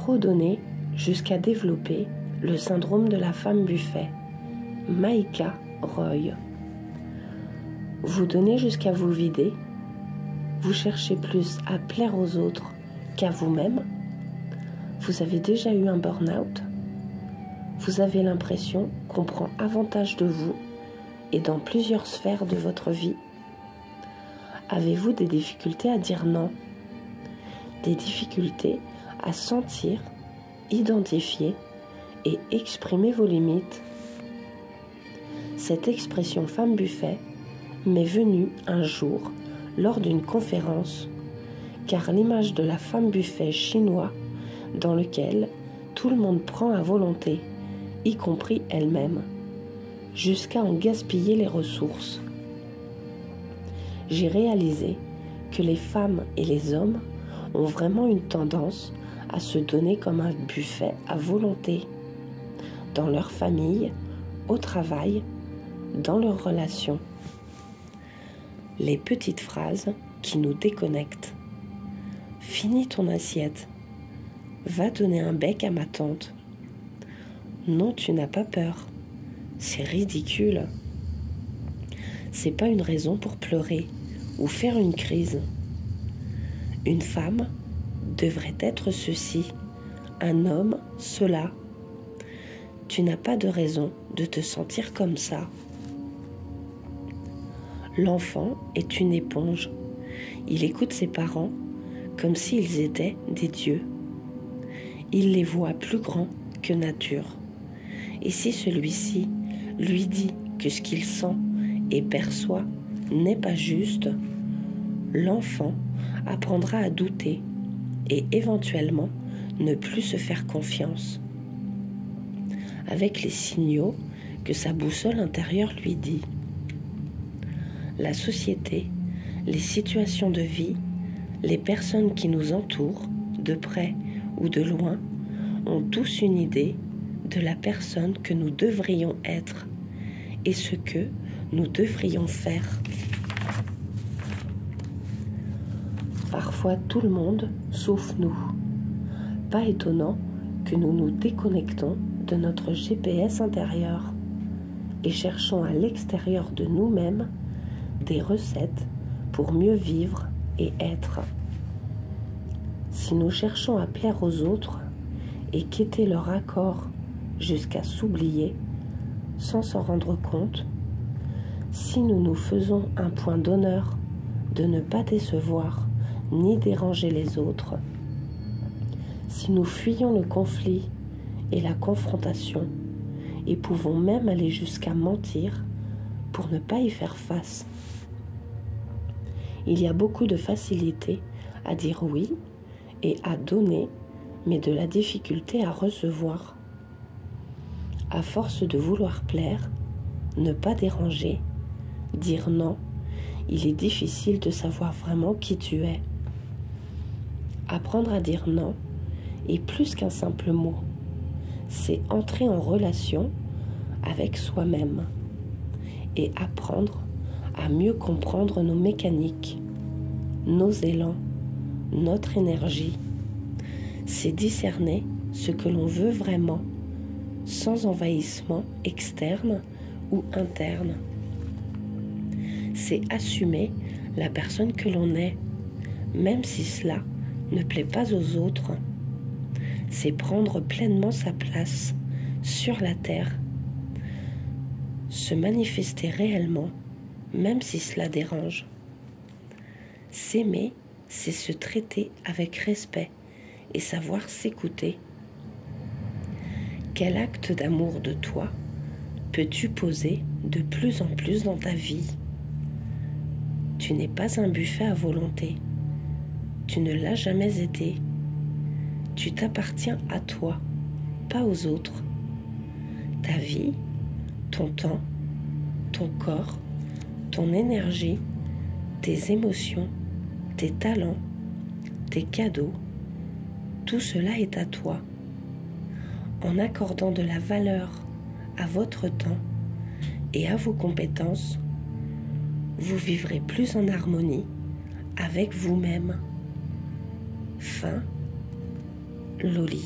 trop donner jusqu'à développer le syndrome de la femme buffet. Maïka Roy. Vous donnez jusqu'à vous vider. Vous cherchez plus à plaire aux autres qu'à vous-même. Vous avez déjà eu un burn-out. Vous avez l'impression qu'on prend avantage de vous et dans plusieurs sphères de votre vie. Avez-vous des difficultés à dire non? Des difficultés à sentir, identifier et exprimer vos limites? Cette expression femme buffet m'est venue un jour lors d'une conférence, car l'image de la femme buffet chinois dans lequel tout le monde prend à volonté, y compris elle-même, jusqu'à en gaspiller les ressources. J'ai réalisé que les femmes et les hommes ont vraiment une tendance à se donner comme un buffet à volonté, dans leur famille, au travail, dans leurs relations. Les petites phrases qui nous déconnectent. Finis ton assiette. Va donner un bec à ma tante. Non, tu n'as pas peur. C'est ridicule. C'est pas une raison pour pleurer ou faire une crise. Une femme devrait être ceci, un homme cela. Tu n'as pas de raison de te sentir comme ça. L'enfant est une éponge. Il écoute ses parents comme s'ils étaient des dieux. Il les voit plus grands que nature. Et si celui-ci lui dit que ce qu'il sent et perçoit n'est pas juste, l'enfant apprendra à douter et éventuellement ne plus se faire confiance, avec les signaux que sa boussole intérieure lui dit. La société, les situations de vie, les personnes qui nous entourent, de près ou de loin, ont tous une idée de la personne que nous devrions être et ce que nous devrions faire. Parfois tout le monde, sauf nous. Pas étonnant que nous nous déconnectons de notre GPS intérieur et cherchons à l'extérieur de nous-mêmes des recettes pour mieux vivre et être. Si nous cherchons à plaire aux autres et quêter leur accord jusqu'à s'oublier sans s'en rendre compte, si nous nous faisons un point d'honneur de ne pas décevoir ni déranger les autres, si nous fuyons le conflit et la confrontation et pouvons même aller jusqu'à mentir pour ne pas y faire face, il y a beaucoup de facilité à dire oui et à donner, mais de la difficulté à recevoir. À force de vouloir plaire, ne pas déranger, dire non, il est difficile de savoir vraiment qui tu es. Apprendre à dire non est plus qu'un simple mot. C'est entrer en relation avec soi-même et apprendre à mieux comprendre nos mécaniques, nos élans, notre énergie. C'est discerner ce que l'on veut vraiment, sans envahissement externe ou interne. C'est assumer la personne que l'on est, même si cela ne plaît pas aux autres. C'est prendre pleinement sa place sur la terre, se manifester réellement, même si cela dérange. S'aimer, c'est se traiter avec respect et savoir s'écouter. Quel acte d'amour de toi peux-tu poser de plus en plus dans ta vie? Tu n'es pas un buffet à volonté. Tu ne l'as jamais été. Tu t'appartiens à toi, pas aux autres. Ta vie, ton temps, ton corps, ton énergie, tes émotions, tes talents, tes cadeaux, tout cela est à toi. En accordant de la valeur à votre temps et à vos compétences, vous vivrez plus en harmonie avec vous-même. Fin. Loli.